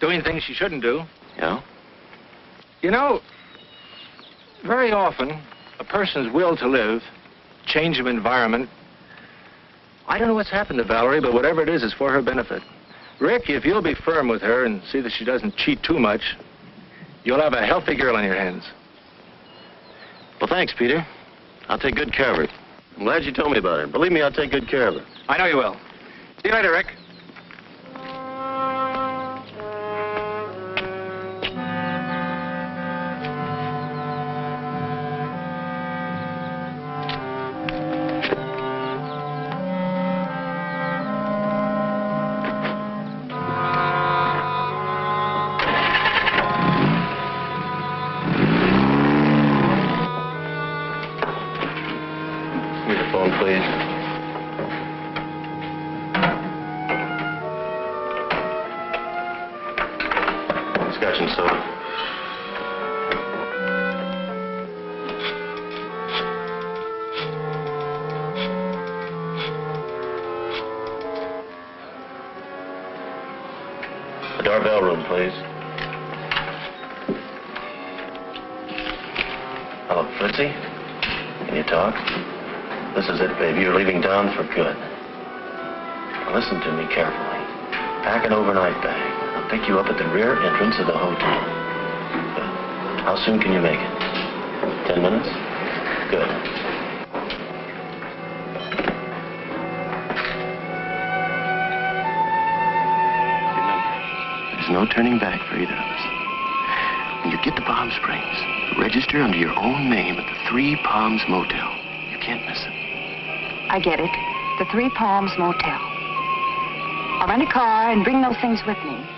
doing things she shouldn't do.
Yeah?
You know, very often, a person's will to live, change of environment, I don't know what's happened to Valerie, but whatever it is for her benefit. Rick, if you'll be firm with her and see that she doesn't cheat too much, you'll have a healthy girl on your hands.
Well, thanks, Peter. I'll take good care of her. I'm glad you told me about her. Believe me, I'll take good care of her.
I know you will. See you later, Rick.
Scotch and soda. The Darvell room, please. Hello, Fritzy. Can you talk? This is it, baby. You're leaving town for good. Now listen to me carefully. Pack an overnight bag. I'll pick you up at the rear entrance of the hotel. Good. How soon can you make it? 10 minutes? Good. Remember, there's no turning back for either of us. When you get to Palm Springs, register under your own name at the Three Palms Motel. You can't miss it.
I get it. The Three Palms Motel. I'll rent a car and bring those things with me.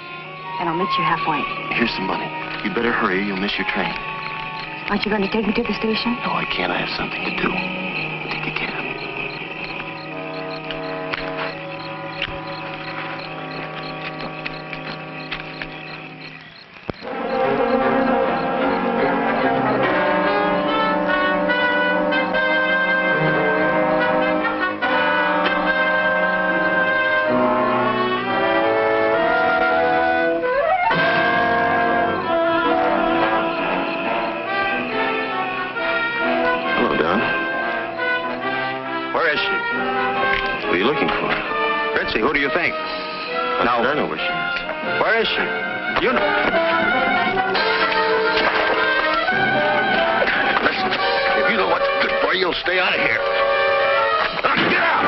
And I'll meet you halfway.
Here's some money. You better hurry or you'll miss your train.
Aren't you going to take me to the station?
No, I can't. I have something to do. Take a cab.
Who do you think?
Now, I know where she is.
Where is she? You know. Listen, if you know what's good for you, you'll stay out of here. Get out!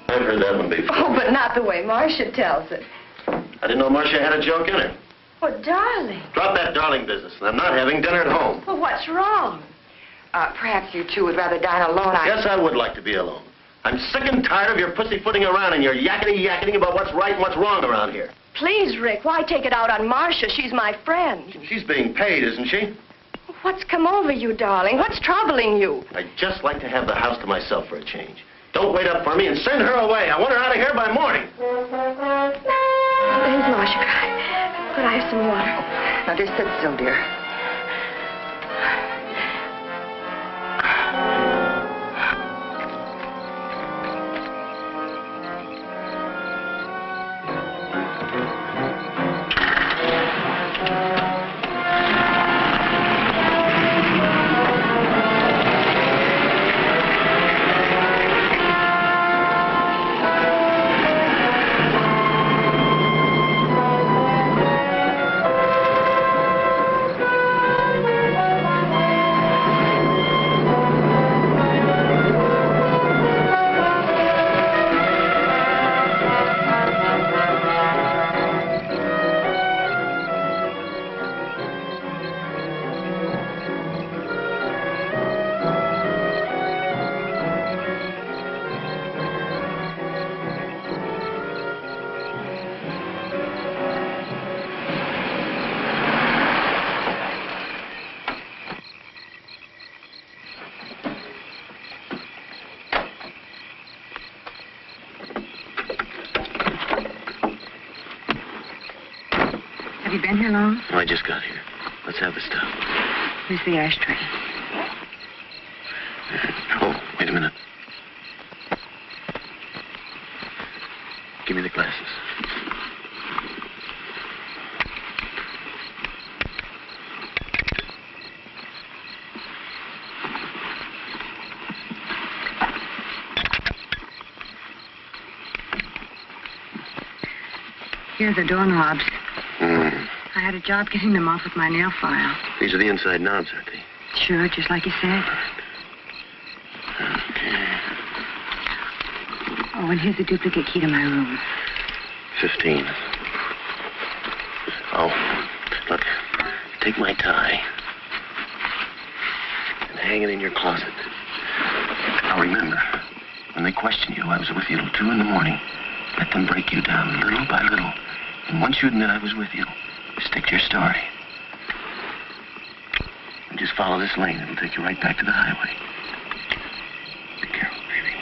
I've heard that one before.
Oh, but not the way Marcia tells it.
I didn't know Marcia had a joke in her.
Oh, darling.
Drop that darling business. I'm not having dinner at home.
Well, what's wrong?
Perhaps you two would rather dine alone.
Yes, I would like to be alone. I'm sick and tired of your pussyfooting around and your yakety-yakety about what's right and what's wrong around here.
Please, Rick, why take it out on Marcia? She's my friend.
She's being paid, isn't she?
What's come over you, darling? What's troubling you?
I'd just like to have the house to myself for a change. Don't wait up for me and send her away. I want her out of here by morning.
Here's Marcia. Could I have some water?
Now, just sit still, dear.
Have you been here long?
I just got here. Let's have the stuff.
Here's the ashtray.
Oh, wait a minute. Give me the glasses.
Here are the doorknobs.
Hmm.
I had a job getting them off with my nail file.
These are the inside knobs, aren't they?
Sure, just like you said.
Okay.
Oh, and here's a duplicate key to my room.
15. Oh, look, take my tie and hang it in your closet. Now remember, when they question you, I was with you till 2 in the morning. Let them break you down little by little. And once you admit I was with you, stick to your story. And just follow this lane. It'll take you right back to the highway. Be careful, baby.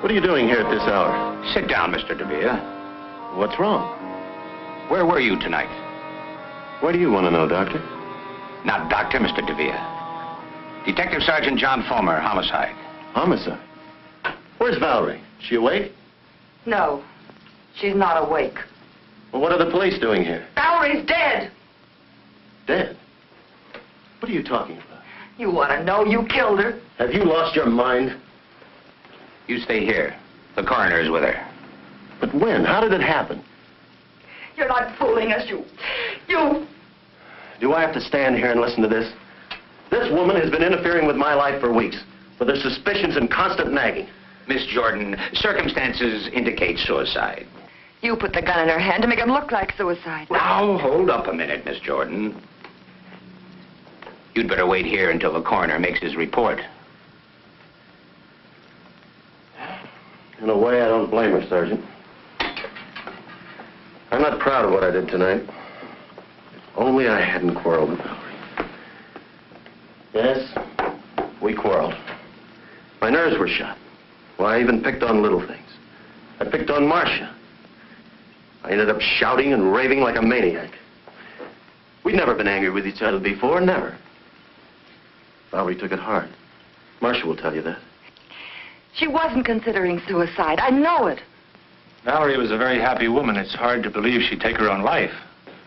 What are you doing here at this hour?
Sit down, Mr. DeVere.
What's wrong?
Where were you tonight?
Why do you want to know, Doctor?
Not Doctor, Mr. DeVere. Detective Sergeant John Fulmer, homicide.
Homicide? Where's Valerie? She awake?
No, she's not awake.
Well, what are the police doing here?
Valerie's dead.
Dead? What are you talking about?
You want to know you killed her?
Have you lost your mind?
You stay here. The coroner is with her.
But when? How did it happen?
You're not fooling us, you...
Do I have to stand here and listen to this? This woman has been interfering with my life for weeks, with her suspicions and constant nagging.
Miss Jordan, circumstances indicate suicide.
You put the gun in her hand to make him look like suicide.
Now, hold up a minute, Miss Jordan. You'd better wait here until the coroner makes his report.
In a way, I don't blame her, Sergeant. I'm not proud of what I did tonight. If only I hadn't quarreled with Valerie. Yes, we quarreled. My nerves were shot. Well, I even picked on little things. I picked on Marcia. I ended up shouting and raving like a maniac. We'd never been angry with each other before, never. Valerie took it hard. Marcia will tell you that.
She wasn't considering suicide. I know it.
Valerie was a very happy woman. It's hard to believe she'd take her own life.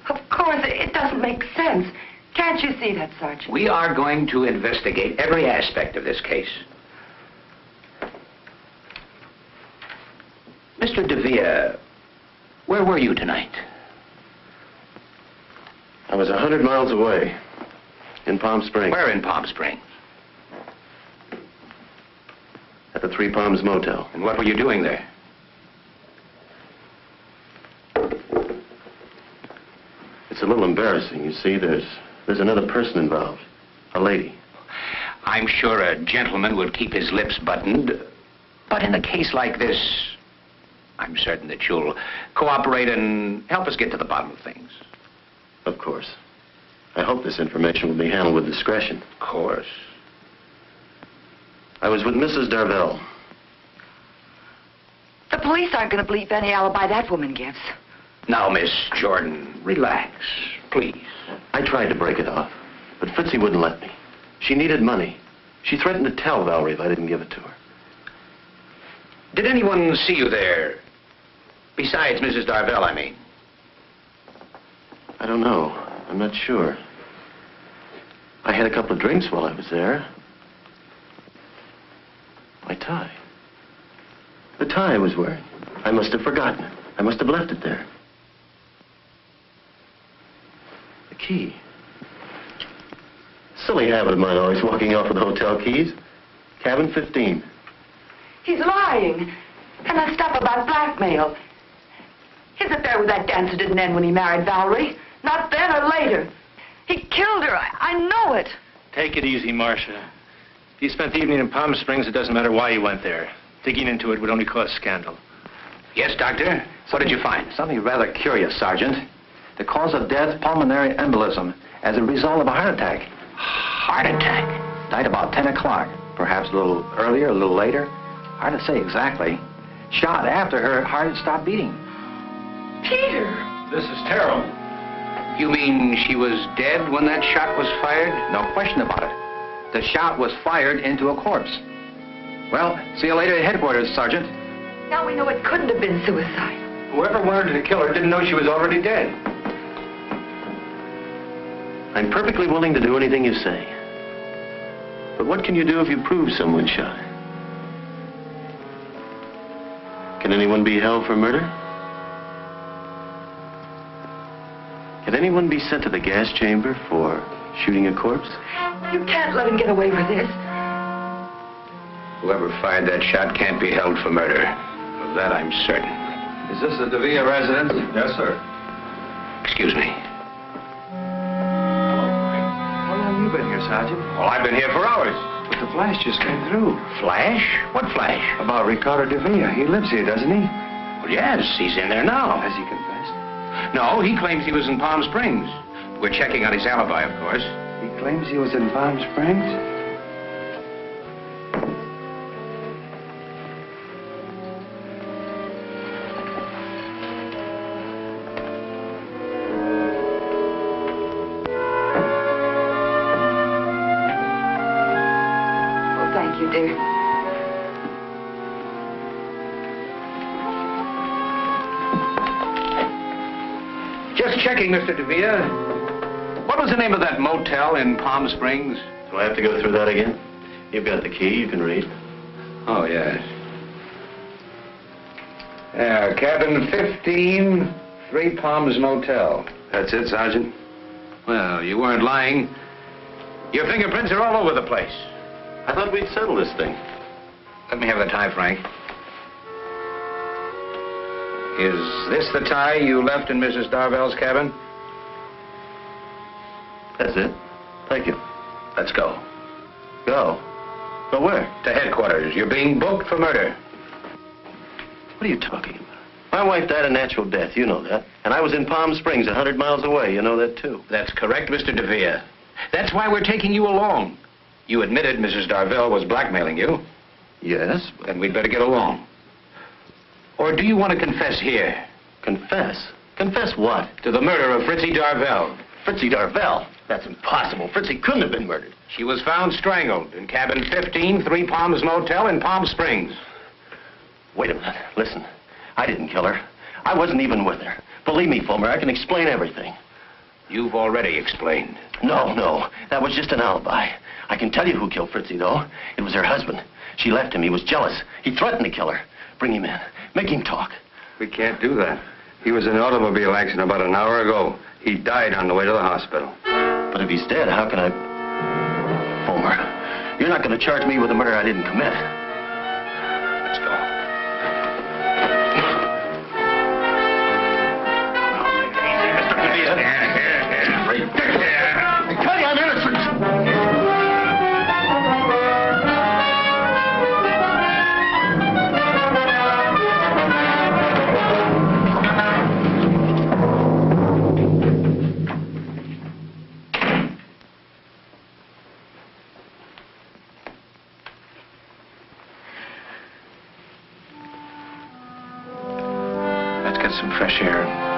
Of course, it doesn't make sense. Can't you see that, Sergeant?
We are going to investigate every aspect of this case. Mr. DeVere, where were you tonight?
I was 100 miles away, in Palm Springs.
Where in Palm Springs?
At the Three Palms Motel.
And what were you doing there?
It's a little embarrassing. You see, there's another person involved. A lady.
I'm sure a gentleman would keep his lips buttoned. But in a case like this, I'm certain that you'll cooperate and help us get to the bottom of things.
Of course. I hope this information will be handled with discretion.
Of course.
I was with Mrs. Darvell.
The police aren't going to believe any alibi that woman gives.
Now, Miss Jordan, relax, please.
I tried to break it off, but Fritzy wouldn't let me. She needed money. She threatened to tell Valerie if I didn't give it to her.
Did anyone see you there? Besides Mrs. Darvell, I mean.
I don't know. I'm not sure. I had a couple of drinks while I was there. My tie. The tie I was wearing. I must have forgotten it. I must have left it there. The key. Silly habit of mine, always walking off with the hotel keys. Cabin 15.
He's lying. And that stuff about blackmail. His affair with that dancer didn't end when he married Valerie. Not then or later. He killed her. I know it.
Take it easy, Marcia. If you spent the evening in Palm Springs, it doesn't matter why you went there. Digging into it would only cause scandal.
Yes, Doctor? What did you find?
Something rather curious, Sergeant. The cause of death, pulmonary embolism, as a result of a heart attack.
Heart attack?
Died about 10 o'clock. Perhaps a little earlier, a little later. Hard to say exactly. Shot after her heart had stopped beating.
Peter!
This is terrible.
You mean she was dead when that shot was fired?
No question about it. The shot was fired into a corpse. Well, see you later at headquarters, Sergeant.
Now we know it couldn't have been suicide.
Whoever wanted to kill her didn't know she was already dead.
I'm perfectly willing to do anything you say. But what can you do if you prove someone shot her? Can anyone be held for murder? Can anyone be sent to the gas chamber for shooting a corpse?
You can't let him get away with this.
Whoever fired that shot can't be held for murder. Of that I'm certain.
Is this the DeVere residence?
Yes, sir.
Excuse me.
How long have you been here, Sergeant?
Well, I've been here for hours.
But the flash just came through.
Flash? What flash?
About Ricardo DeVere. He lives here, doesn't he?
Well, yes, he's in there now.
Has he confessed?
No, he claims he was in Palm Springs. We're checking on his alibi, of course.
He claims he was in Palm Springs?
Thank you, dear.
Just checking, Mr. Devere. What was the name of that motel in Palm Springs?
Do I have to go through that again? You've got the key. You can read.
Oh, yes. Yeah, cabin 15, Three Palms Motel.
That's it, Sergeant?
Well, you weren't lying. Your fingerprints are all over the place.
I thought we'd settle this thing.
Let me have the tie, Frank. Is this the tie you left in Mrs. Darvell's cabin?
That's it. Thank you.
Let's go.
Go? Go where?
To headquarters. You're being booked for murder.
What are you talking about? My wife died a natural death, you know that. And I was in Palm Springs, 100 miles away. You know that, too.
That's correct, Mr. Devere. That's why we're taking you along. You admitted Mrs. Darvell was blackmailing you.
Yes.
Then we'd better get along. Or do you want to confess here?
Confess? Confess what?
To the murder of Fritzie Darvell.
Fritzie Darvell? That's impossible. Fritzie couldn't have been murdered.
She was found strangled in cabin 15, Three Palms Motel in Palm Springs.
Wait a minute. Listen. I didn't kill her. I wasn't even with her. Believe me, Fulmer, I can explain everything.
You've already explained.
No. That was just an alibi. I can tell you who killed Fritzie, though. It was her husband. She left him. He was jealous. He threatened to kill her. Bring him in. Make him talk.
We can't do that. He was in an automobile accident about an hour ago. He died on the way to the hospital.
But if he's dead, how can I... Fulmer, you're not going to charge me with a murder I didn't commit.
Let's go.
I tell you, I'm innocent.
Let's get some fresh air.